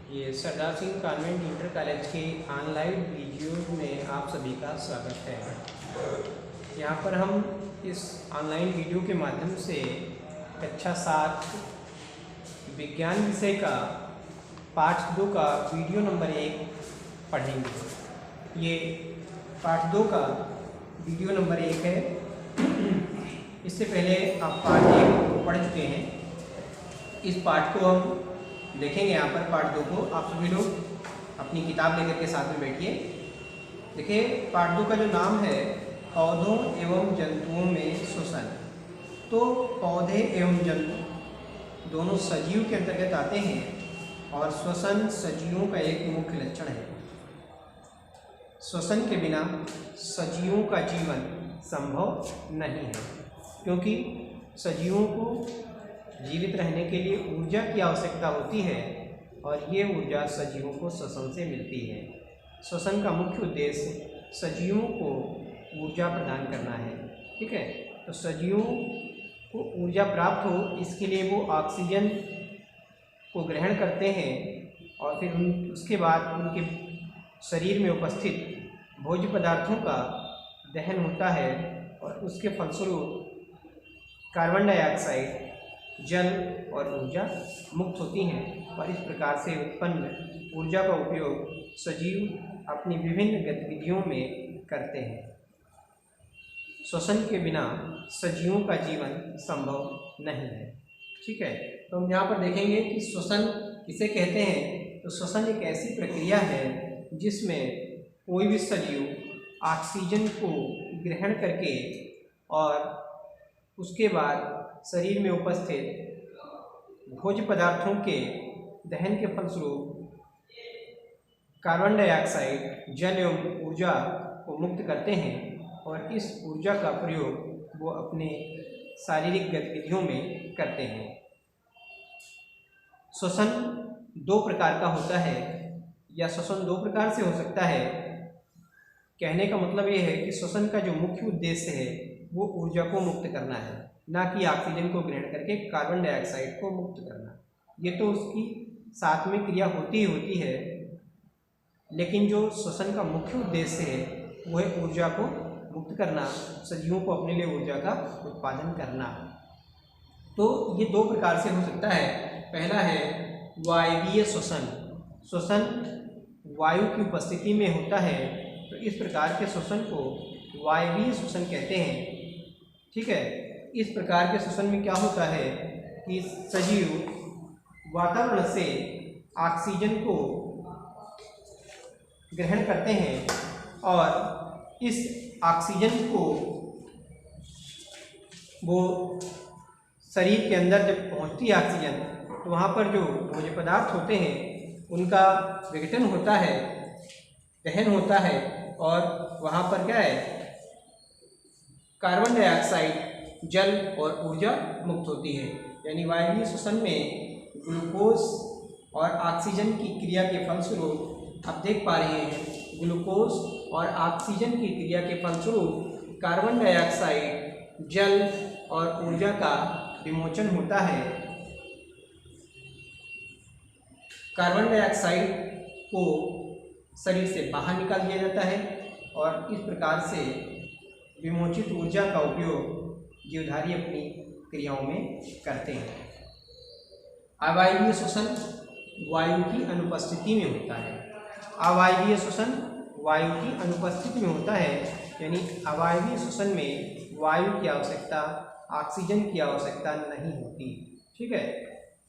ये Sardar Singh convent inter college के online video में आप सभी का स्वागत है। यहाँ पर हम इस ऑनलाइन वीडियो के माध्यम से कक्षा 7 विज्ञान विषय का पाठ 2 का वीडियो नंबर 1 पढ़ेंगे। ये पाठ 2 का वीडियो नंबर 1 है। इससे पहले आप पाठ 1 पढ़ चुके हैं। इस पाठ को हम देखेंगे। यहाँ पर पाठ 2 को आप सभी लोग अपनी किताब लेकर के साथ में बैठिए। देखिए, पाठ 2 का जो नाम है पौधों एवं जंतुओं में श्वसन। तो पौधे एवं जंतु दोनों सजीव के अंतर्गत आते हैं और श्वसन सजीवों का एक मुख्य लक्षण है। श्वसन के बिना सजीवों का जीवन संभव नहीं है, क्योंकि सजीवों को जीवित रहने के लिए ऊर्जा की आवश्यकता होती है और ये ऊर्जा सजीवों को श्वसन से मिलती है। श्वसन का मुख्य उद्देश्य सजीवों को ऊर्जा प्रदान करना है। ठीक है, तो सजीवों को ऊर्जा प्राप्त हो, इसके लिए वो ऑक्सीजन को ग्रहण करते हैं और फिर उसके बाद उनके शरीर में उपस्थित भोज्य पदार्थों का दहन होता है और उसके फलस्वरूप कार्बन डाइऑक्साइड, जल और ऊर्जा मुक्त होती हैं और इस प्रकार से उत्पन्न ऊर्जा का उपयोग सजीव अपनी विभिन्न गतिविधियों में करते हैं। श्वसन के बिना सजीवों का जीवन संभव नहीं है। ठीक है, तो हम यहाँ पर देखेंगे कि श्वसन किसे कहते हैं। तो श्वसन एक ऐसी प्रक्रिया है जिसमें कोई भी सजीव ऑक्सीजन को ग्रहण करके और उसके बाद शरीर में उपस्थित भोज्य पदार्थों के दहन के फलस्वरूप कार्बन डाइऑक्साइड, जल एवं ऊर्जा को मुक्त करते हैं और इस ऊर्जा का प्रयोग वो अपने शारीरिक गतिविधियों में करते हैं। श्वसन 2 प्रकार का होता है या श्वसन 2 प्रकार से हो सकता है। कहने का मतलब ये है कि श्वसन का जो मुख्य उद्देश्य है वो ऊर्जा को मुक्त करना है, ना कि ऑक्सीजन को ग्रहण करके कार्बन डाइऑक्साइड को मुक्त करना। ये तो उसकी साथ में क्रिया होती ही होती है, लेकिन जो श्वसन का मुख्य उद्देश्य है वो है ऊर्जा को मुक्त करना, सजीवों को अपने लिए ऊर्जा का उत्पादन करना। तो ये 2 प्रकार से हो सकता है। पहला है वायवीय श्वसन। श्वसन वायु की उपस्थिति में होता है, तो इस प्रकार के श्वसन को वायवीय श्वसन कहते हैं। ठीक है, इस प्रकार के श्वसन में क्या होता है कि सजीव वातावरण से ऑक्सीजन को ग्रहण करते हैं और इस ऑक्सीजन को वो शरीर के अंदर जब पहुंचती है ऑक्सीजन, तो वहाँ पर जो भोज्य पदार्थ होते हैं उनका विघटन होता है, दहन होता है और वहाँ पर क्या है, कार्बन डाइऑक्साइड, जल और ऊर्जा मुक्त होती है। यानी वायवीय श्वसन में ग्लूकोज और ऑक्सीजन की क्रिया के फलस्वरूप आप देख पा रहे हैं, ग्लूकोज और ऑक्सीजन की क्रिया के फलस्वरूप कार्बन डाइऑक्साइड, जल और ऊर्जा का विमोचन होता है। कार्बन डाइऑक्साइड को शरीर से बाहर निकाल दिया जाता है और इस प्रकार से विमोचित ऊर्जा का उपयोग जीवधारी अपनी क्रियाओं में करते हैं। अवायवीय श्वसन वायु की अनुपस्थिति में होता है। अवायवीय श्वसन वायु की अनुपस्थिति में होता है, यानी अवायवीय श्वसन में वायु की आवश्यकता, ऑक्सीजन की आवश्यकता नहीं होती। ठीक है,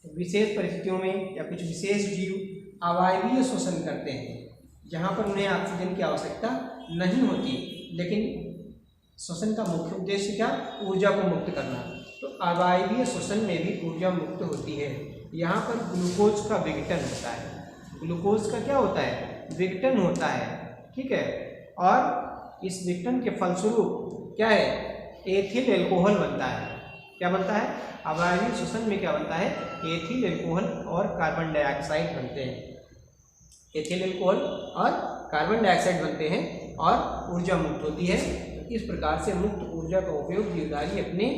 तो विशेष परिस्थितियों में या कुछ विशेष जीव अवायवीय श्वसन करते हैं जहाँ पर उन्हें ऑक्सीजन की आवश्यकता नहीं होती, लेकिन श्वसन का मुख्य उद्देश्य क्या, ऊर्जा को मुक्त करना। तो अवायवीय श्वसन में भी ऊर्जा मुक्त होती है। यहाँ पर ग्लूकोज का विघटन होता है। ग्लूकोज का क्या होता है, विघटन होता है। ठीक है, और इस विघटन के फलस्वरूप क्या है, एथिल एल्कोहल बनता है। क्या बनता है, अवायवीय श्वसन में क्या बनता है, एथिल एल्कोहल और कार्बन डाइऑक्साइड बनते हैं। एथिल एल्कोहल और कार्बन डाइऑक्साइड बनते हैं और ऊर्जा मुक्त होती है। इस प्रकार से मुक्त ऊर्जा का उपयोग जीवधारी अपने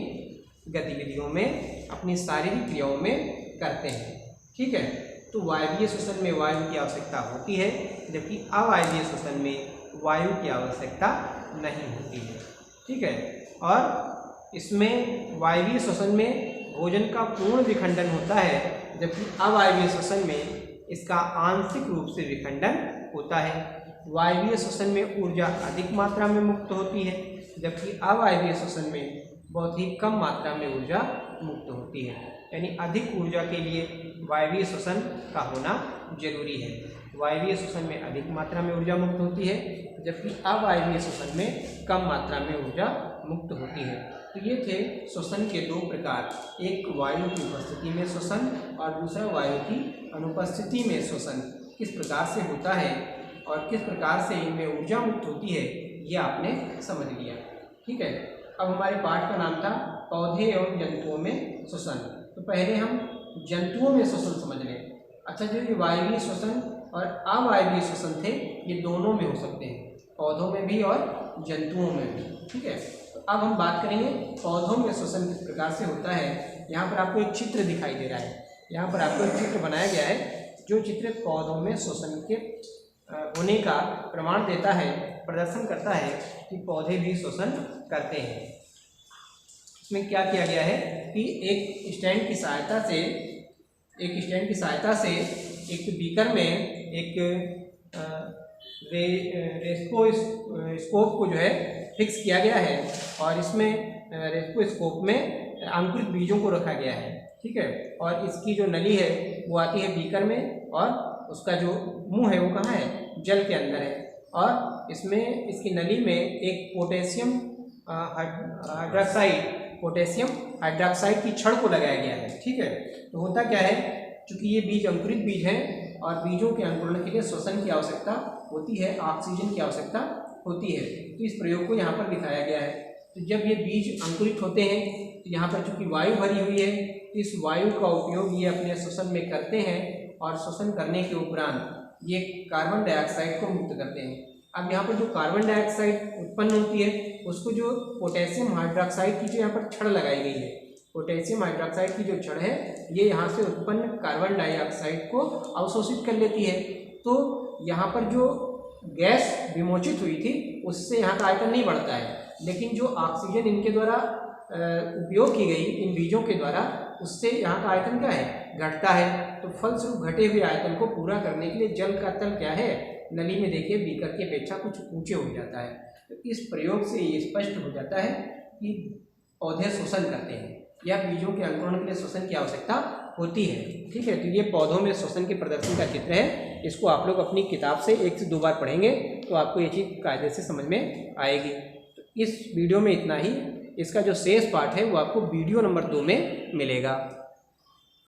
गतिविधियों में, अपनी शारीरिक क्रियाओं में करते हैं। ठीक है, तो वायवीय श्वसन में वायु की आवश्यकता होती है, जबकि अवायवीय श्वसन में वायु की आवश्यकता नहीं होती है। ठीक है, और इसमें वायवीय श्वसन में भोजन का पूर्ण विखंडन होता है, जबकि अवायवीय श्वसन में इसका आंशिक रूप से विखंडन होता है। वायवीय श्वसन में ऊर्जा अधिक मात्रा में मुक्त होती है, जबकि अवायवीय श्वसन में बहुत ही कम मात्रा में ऊर्जा मुक्त होती है। यानी अधिक ऊर्जा के लिए वायवीय श्वसन का होना जरूरी है। वायवीय श्वसन में अधिक मात्रा में ऊर्जा मुक्त होती है, जबकि अवायवीय श्वसन में कम मात्रा में ऊर्जा मुक्त होती है। तो ये थे श्वसन के दो प्रकार, एक वायु की उपस्थिति में श्वसन और दूसरा वायु की अनुपस्थिति में श्वसन किस प्रकार से होता है और किस प्रकार से इनमें ऊर्जा मुक्त होती है, ये आपने समझ लिया। ठीक है, अब हमारे पाठ का नाम था पौधे एवं जंतुओं में श्वसन। तो पहले हम जंतुओं में श्वसन समझ लें। अच्छा, जो ये वायवीय श्वसन और अवायवीय श्वसन थे, ये दोनों में हो सकते हैं, पौधों में भी और जंतुओं में भी। ठीक है, तो अब हम बात करेंगे पौधों में श्वसन किस प्रकार से होता है। यहाँ पर आपको एक चित्र दिखाई दे रहा है, यहाँ पर आपको एक चित्र बनाया गया है, जो चित्र पौधों में श्वसन के होने का प्रमाण देता है, प्रदर्शन करता है कि पौधे भी श्वसन करते हैं। इसमें क्या किया गया है कि एक स्टैंड की सहायता से एक बीकर में एक रेस्कोस्कोप को जो है फिक्स किया गया है, और इसमें रेस्कोस्कोप में अंकुरित बीजों को रखा गया है। ठीक है, और इसकी जो नली है वो आती है बीकर में, और उसका जो मुंह है वो कहाँ है, जल के अंदर है, और इसमें इसकी नली में एक पोटेशियम हाइड्रोक्साइड की छड़ को लगाया गया है। ठीक है, तो होता क्या है, चूँकि ये बीज अंकुरित बीज हैं और बीजों के अंकुरण के लिए श्वसन की आवश्यकता होती है, ऑक्सीजन की आवश्यकता होती है, तो इस प्रयोग को यहाँ पर दिखाया गया है। तो जब ये बीज अंकुरित होते हैं तो यहाँ पर चूँकि वायु भरी हुई है, इस वायु का उपयोग ये अपने श्वसन में करते हैं, और श्वसन करने के उपरांत ये कार्बन डाइऑक्साइड को मुक्त करते हैं। अब यहाँ पर जो कार्बन डाइऑक्साइड उत्पन्न होती है, उसको जो पोटेशियम हाइड्रोक्साइड की जो यहाँ पर छड़ लगाई गई है, पोटेशियम हाइड्रोक्साइड की जो छड़ है, ये यहाँ से उत्पन्न कार्बन डाइऑक्साइड को अवशोषित कर लेती है। तो यहाँ पर जो गैस विमोचित हुई थी, उससे यहाँ का आयतन नहीं बढ़ता है, लेकिन जो ऑक्सीजन इनके द्वारा उपयोग की गई इन बीजों के द्वारा, उससे यहाँ का आयतन क्या है, घटता है। तो फलस्वरूप घटे हुए आयतन को पूरा करने के लिए जल का तल क्या है, नली में देखिए बीकर की अपेक्षा कुछ ऊंचे हो जाता है। तो इस प्रयोग से ये स्पष्ट हो जाता है कि पौधे श्वसन करते हैं, या बीजों के अंकुरण के लिए श्वसन की आवश्यकता होती है। ठीक है, तो ये पौधों में श्वसन के प्रदर्शन का चित्र है। इसको आप लोग अपनी किताब से 1 से 2 बार पढ़ेंगे तो आपको ये चीज़ कायदे से समझ में आएगी। तो इस वीडियो में इतना ही। इसका जो शेष पाठ है वो आपको वीडियो नंबर 2 में मिलेगा।